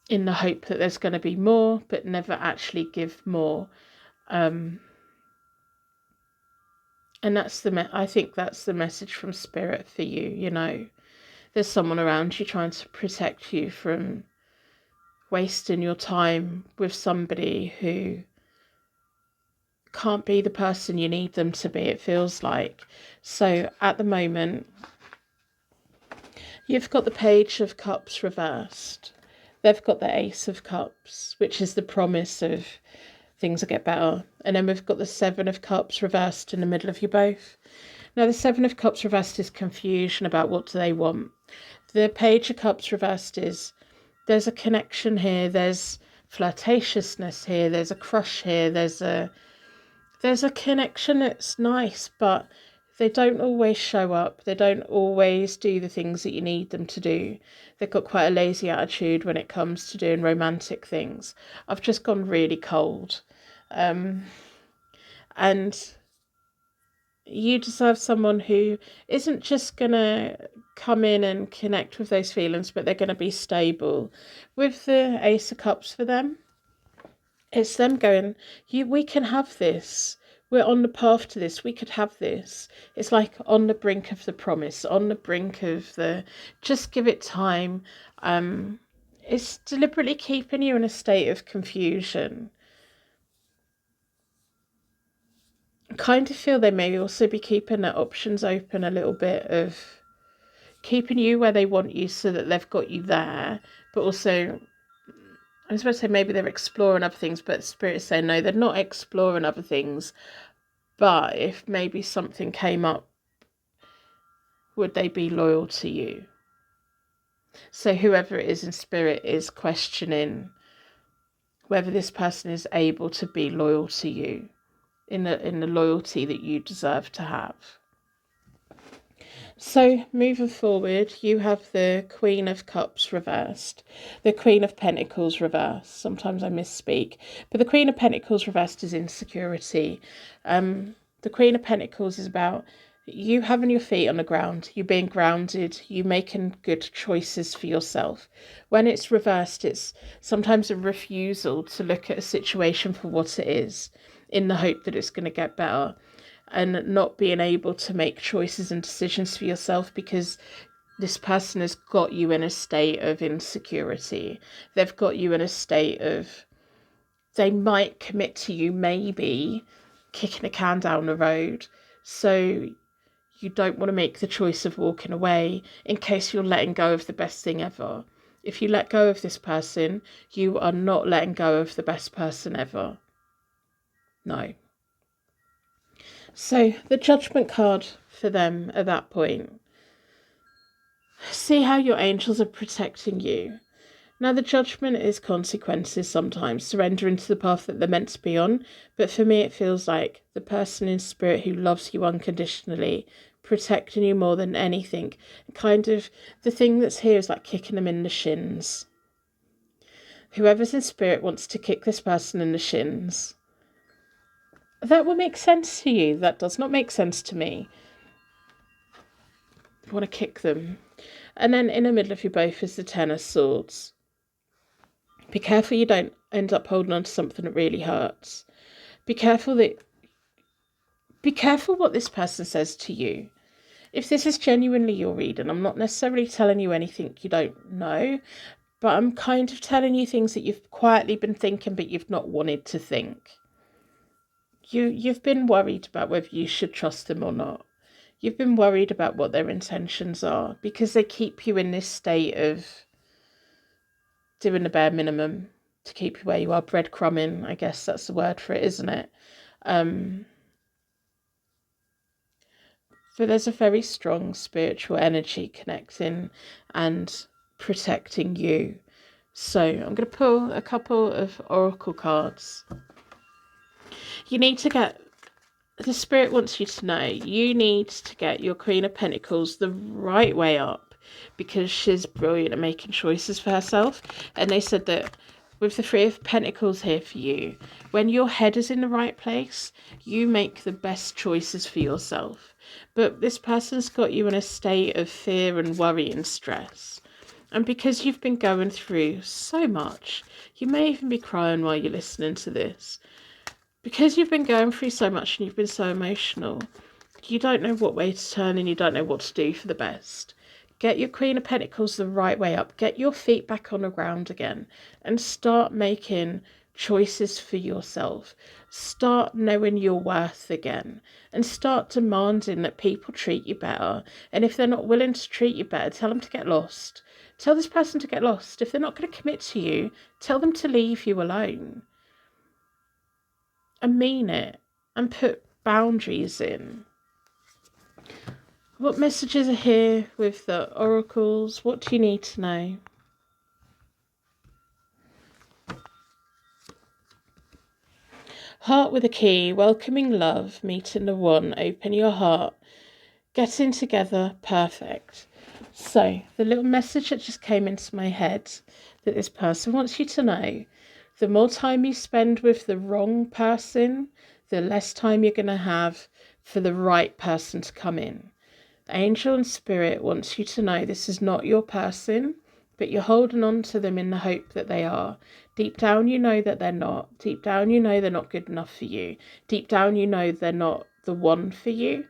in the hope that there's going to be more, but never actually give more. And that's I think that's the message from Spirit for you. You know, there's someone around you trying to protect you from wasting your time with somebody who can't be the person you need them to be, it feels like. So at the moment, you've got the Page of Cups reversed. They've got the Ace of Cups, which is the promise of things will get better. And then we've got the Seven of Cups reversed in the middle of you both. Now, the Seven of Cups reversed is confusion about what do they want. The Page of Cups reversed is there's a connection here, there's flirtatiousness here, there's a crush here, there's a connection that's nice, but they don't always show up. They don't always do the things that you need them to do. They've got quite a lazy attitude when it comes to doing romantic things. I've just gone really cold. And you deserve someone who isn't just going to come in and connect with those feelings, but they're going to be stable. With the Ace of Cups for them, it's them going, we can have this. We're on the path to this. We could have this. It's like on the brink of the promise, on the brink of just give it time. It's deliberately keeping you in a state of confusion. I kind of feel they may also be keeping their options open a little bit, of keeping you where they want you so that they've got you there, but also, I was about to say maybe they're exploring other things, but Spirit is saying no, they're not exploring other things. But if maybe something came up, would they be loyal to you? So whoever it is in Spirit is questioning whether this person is able to be loyal to you in the loyalty that you deserve to have. So moving forward, you have the Queen of Cups reversed, the Queen of Pentacles reversed. Sometimes I misspeak, but the Queen of Pentacles reversed is insecurity. The Queen of Pentacles is about you having your feet on the ground, you being grounded, you making good choices for yourself. When it's reversed, it's sometimes a refusal to look at a situation for what it is, in the hope that it's going to get better, and not being able to make choices and decisions for yourself because this person has got you in a state of insecurity. They've got you in a state of, they might commit to you, maybe kicking a can down the road. So you don't want to make the choice of walking away in case you're letting go of the best thing ever. If you let go of this person, you are not letting go of the best person ever. No. So the Judgment card for them at that point. See how your angels are protecting you. Now, the Judgment is consequences sometimes, surrendering to the path that they're meant to be on. But for me, it feels like the person in spirit who loves you unconditionally, protecting you more than anything. Kind of the thing that's here is like kicking them in the shins. Whoever's in spirit wants to kick this person in the shins. That will make sense to you. That does not make sense to me. You want to kick them. And then in the middle of you both is the Ten of Swords. Be careful you don't end up holding on to something that really hurts. Be careful what this person says to you. If this is genuinely your reading, I'm not necessarily telling you anything you don't know, but I'm kind of telling you things that you've quietly been thinking but you've not wanted to think. You've been worried about whether you should trust them or not. You've been worried about what their intentions are because they keep you in this state of doing the bare minimum to keep you where you are, breadcrumbing, I guess that's the word for it, isn't it? But there's a very strong spiritual energy connecting and protecting you. So I'm going to pull a couple of oracle cards. You need to get, the spirit wants you to know, you need to get your Queen of Pentacles the right way up because she's brilliant at making choices for herself. And they said that with the Three of Pentacles here for you, when your head is in the right place, you make the best choices for yourself. But this person's got you in a state of fear and worry and stress. And because you've been going through so much, you may even be crying while you're listening to this. Because you've been going through so much and you've been so emotional, you don't know what way to turn and you don't know what to do for the best. Get your Queen of Pentacles the right way up. Get your feet back on the ground again and start making choices for yourself. Start knowing your worth again and start demanding that people treat you better. And if they're not willing to treat you better, tell them to get lost. Tell this person to get lost. If they're not going to commit to you, tell them to leave you alone. And mean it and put boundaries in. What messages are here with the oracles? What do you need to know? Heart with a key, welcoming love, meeting the one, open your heart, getting together, perfect. So the little message that just came into my head that this person wants you to know, the more time you spend with the wrong person, the less time you're going to have for the right person to come in. The angel and spirit wants you to know this is not your person, but you're holding on to them in the hope that they are. Deep down, you know that they're not. Deep down, you know they're not good enough for you. Deep down, you know they're not the one for you.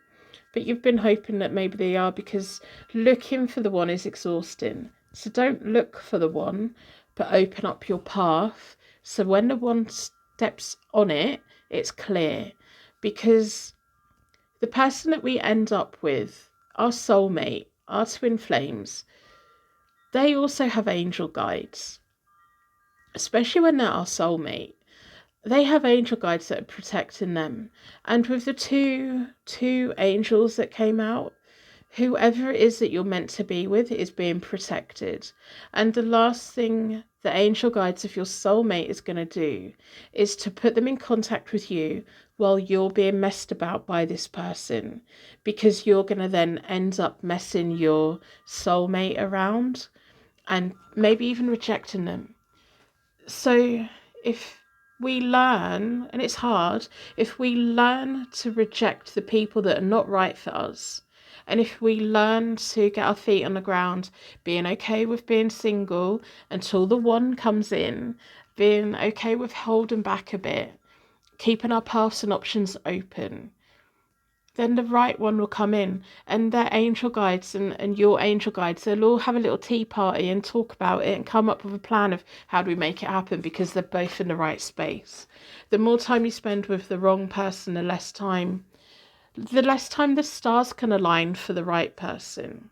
But you've been hoping that maybe they are because looking for the one is exhausting. So don't look for the one, but open up your path. So when the one steps on it, it's clear. Because the person that we end up with, our soulmate, our twin flames, they also have angel guides. Especially when they're our soulmate. They have angel guides that are protecting them. And with the two angels that came out, whoever it is that you're meant to be with is being protected. And the last thing the angel guides of your soulmate is going to do is to put them in contact with you while you're being messed about by this person, because you're going to then end up messing your soulmate around and maybe even rejecting them. So if we learn, and it's hard, if we learn to reject the people that are not right for us, and if we learn to get our feet on the ground, being okay with being single until the one comes in, being okay with holding back a bit, keeping our paths and options open, then the right one will come in, and their angel guides and your angel guides, they'll all have a little tea party and talk about it and come up with a plan of how do we make it happen, because they're both in the right space. The more time you spend with the wrong person, the less time the stars can align for the right person.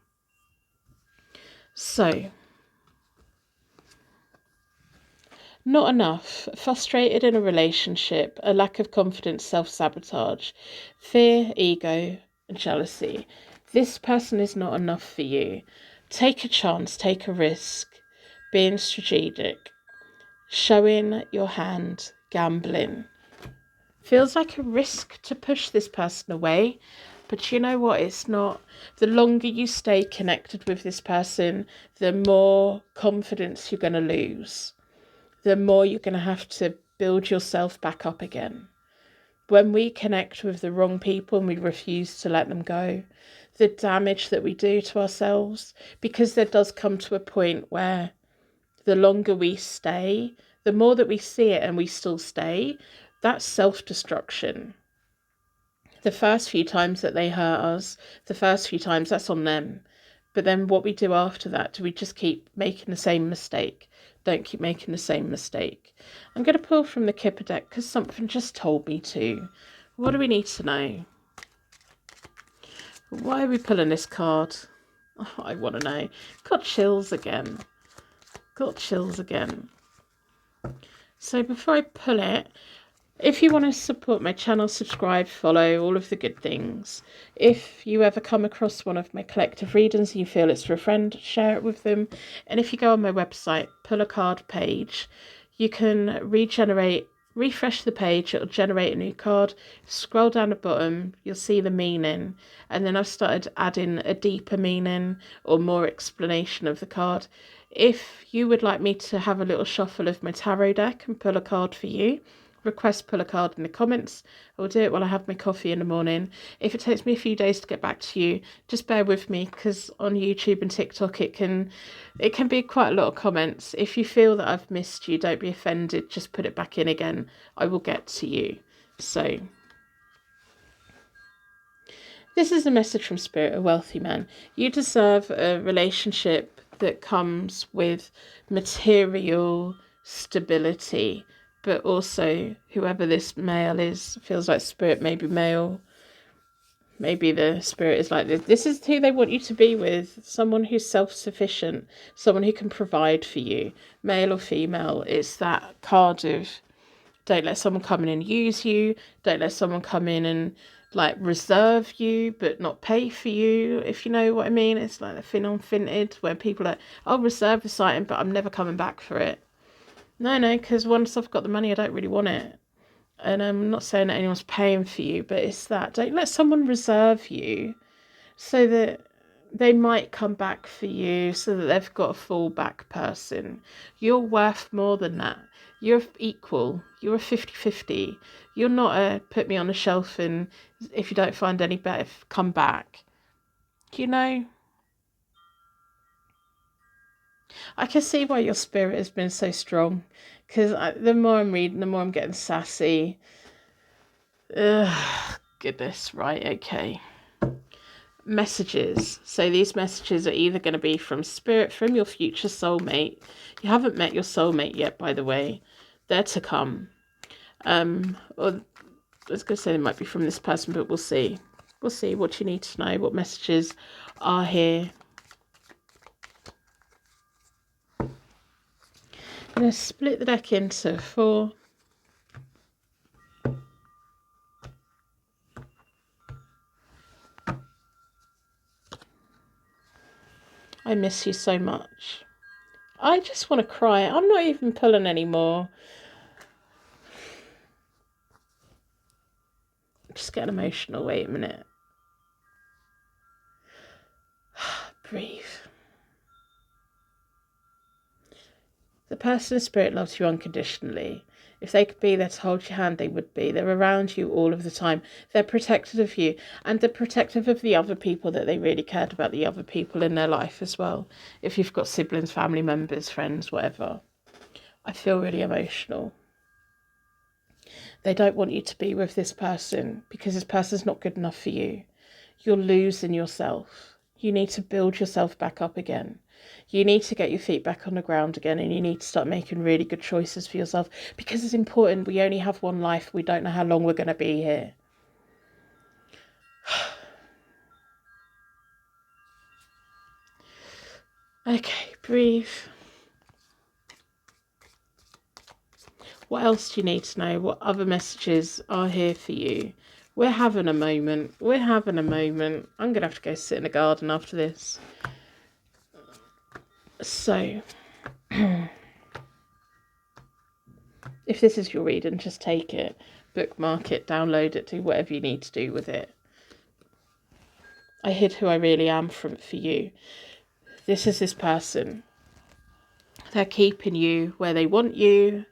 So Not enough. Frustrated in a relationship, a lack of confidence, self-sabotage, fear, ego, and jealousy. This person is not enough for you. Take a chance, take a risk, being strategic, showing your hand, gambling. Feels like a risk to push this person away, but you know what? It's not. The longer you stay connected with this person, the more confidence you're going to lose. The more you're going to have to build yourself back up again. When we connect with the wrong people and we refuse to let them go, the damage that we do to ourselves, because there does come to a point where the longer we stay, the more that we see it and we still stay, that's self-destruction. The first few times that they hurt us, the first few times, that's on them. But then what we do after that, do we just keep making the same mistake? Don't keep making the same mistake. I'm going to pull from the Kipper deck because something just told me to. What do we need to know? Why are we pulling this card? Oh, I want to know. Got chills again. Got chills again. So before I pull it, if you want to support my channel, subscribe, follow, all of the good things. If you ever come across one of my collective readings and you feel it's for a friend, share it with them. And if you go on my website, pull a card page, you can refresh the page, it'll generate a new card. Scroll down the bottom, you'll see the meaning. And then I've started adding a deeper meaning or more explanation of the card. If you would like me to have a little shuffle of my tarot deck and pull a card for you, request pull a card in the comments. I'll do it while I have my coffee in the morning. If it takes me a few days to get back to you, just bear with me, because on YouTube and TikTok it can be quite a lot of comments. If you feel that I've missed you, don't be offended, just put it back in again. I will get to you. So this is a message from Spirit, a wealthy man. You deserve a relationship that comes with material stability, but also whoever this male is, feels like Spirit may be male. Maybe the Spirit is like this. This is who they want you to be with. Someone who's self-sufficient, someone who can provide for you, male or female. It's that card of don't let someone come in and use you. Don't let someone come in and like reserve you but not pay for you, if you know what I mean. It's like the fin on finted where people are like, I'll reserve this item but I'm never coming back for it. No, because once I've got the money, I don't really want it. And I'm not saying that anyone's paying for you, but it's that. Don't let someone reserve you so that they might come back for you, so that they've got a fallback person. You're worth more than that. You're equal. You're a 50-50. You're not a put me on a shelf and if you don't find any better, come back. You know? I can see why your spirit has been so strong, because the more I'm reading, the more I'm getting sassy. Ugh, goodness, right, okay. Messages. So these messages are either going to be from Spirit, from your future soulmate. You haven't met your soulmate yet, by the way. They're to come. Or I was going to say they might be from this person, but we'll see. We'll see what you need to know, what messages are here. I'm going to split the deck into 4. I miss you so much. I just want to cry. I'm not even pulling anymore. I'm just getting emotional. Wait a minute. Breathe. The person in Spirit loves you unconditionally. If they could be there to hold your hand, they would be. They're around you all of the time. They're protective of you, and they're protective of the other people that they really cared about, the other people in their life as well. If you've got siblings, family members, friends, whatever. I feel really emotional. They don't want you to be with this person because this person's not good enough for you. You're losing yourself. You need to build yourself back up again. You need to get your feet back on the ground again, and you need to start making really good choices for yourself, because it's important. We only have one life. We don't know how long we're going to be here. Okay, breathe. What else do you need to know? What other messages are here for you? We're having a moment. We're having a moment. I'm going to have to go sit in the garden after this. So, if this is your reading, just take it, bookmark it, download it, do whatever you need to do with it. I hid who I really am for you. This is this person. They're keeping you where they want you.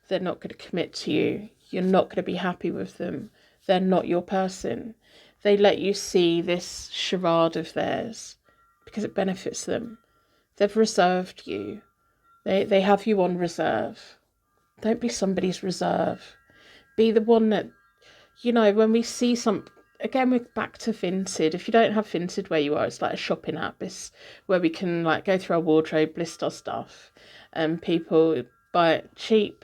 They're not going to commit to you. You're not going to be happy with them. They're not your person. They let you see this charade of theirs because it benefits them. They've reserved you. They have you on reserve. Don't be somebody's reserve. Be the one that, when we see some... Again, we're back to Vinted. If you don't have Vinted where you are, it's like a shopping app. It's where we can go through our wardrobe, list our stuff, and people buy it cheap,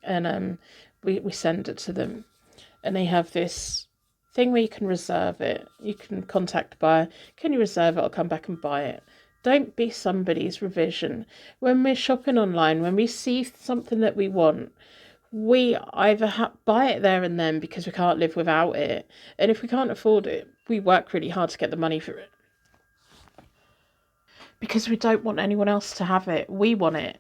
and we send it to them. And they have this thing where you can reserve it. You can contact the buyer. Can you reserve it? I'll come back and buy it. Don't be somebody's revision. When we're shopping online, when we see something that we want, we either buy it there and then because we can't live without it. And if we can't afford it, we work really hard to get the money for it. Because we don't want anyone else to have it. We want it.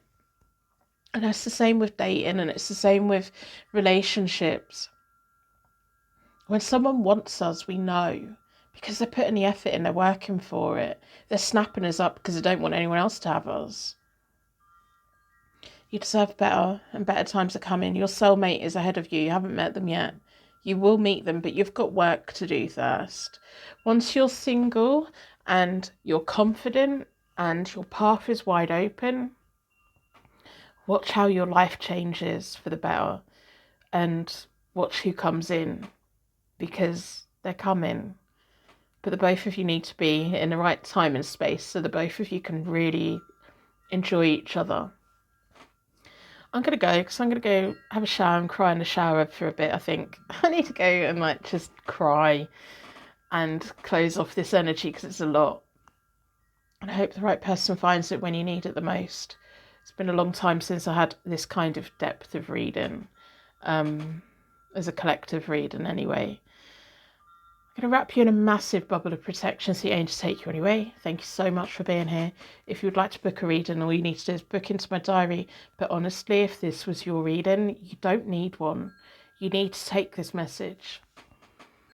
And it's the same with dating, and it's the same with relationships. When someone wants us, we know. Because they're putting the effort in, they're working for it. They're snapping us up because they don't want anyone else to have us. You deserve better, and better times are coming. Your soulmate is ahead of you. You haven't met them yet. You will meet them, but you've got work to do first. Once you're single and you're confident and your path is wide open, watch how your life changes for the better, and watch who comes in, because they're coming. But the both of you need to be in the right time and space so the both of you can really enjoy each other. I'm going to go because I'm going to go have a shower and cry in the shower for a bit, I think. I need to go and just cry and close off this energy because it's a lot. And I hope the right person finds it when you need it the most. It's been a long time since I had this kind of depth of reading, as a collective reading anyway. I'm going to wrap you in a massive bubble of protection so you aim to take you anyway. Thank you so much for being here. If you would like to book a reading, all you need to do is book into my diary. But honestly, if this was your reading, you don't need one. You need to take this message.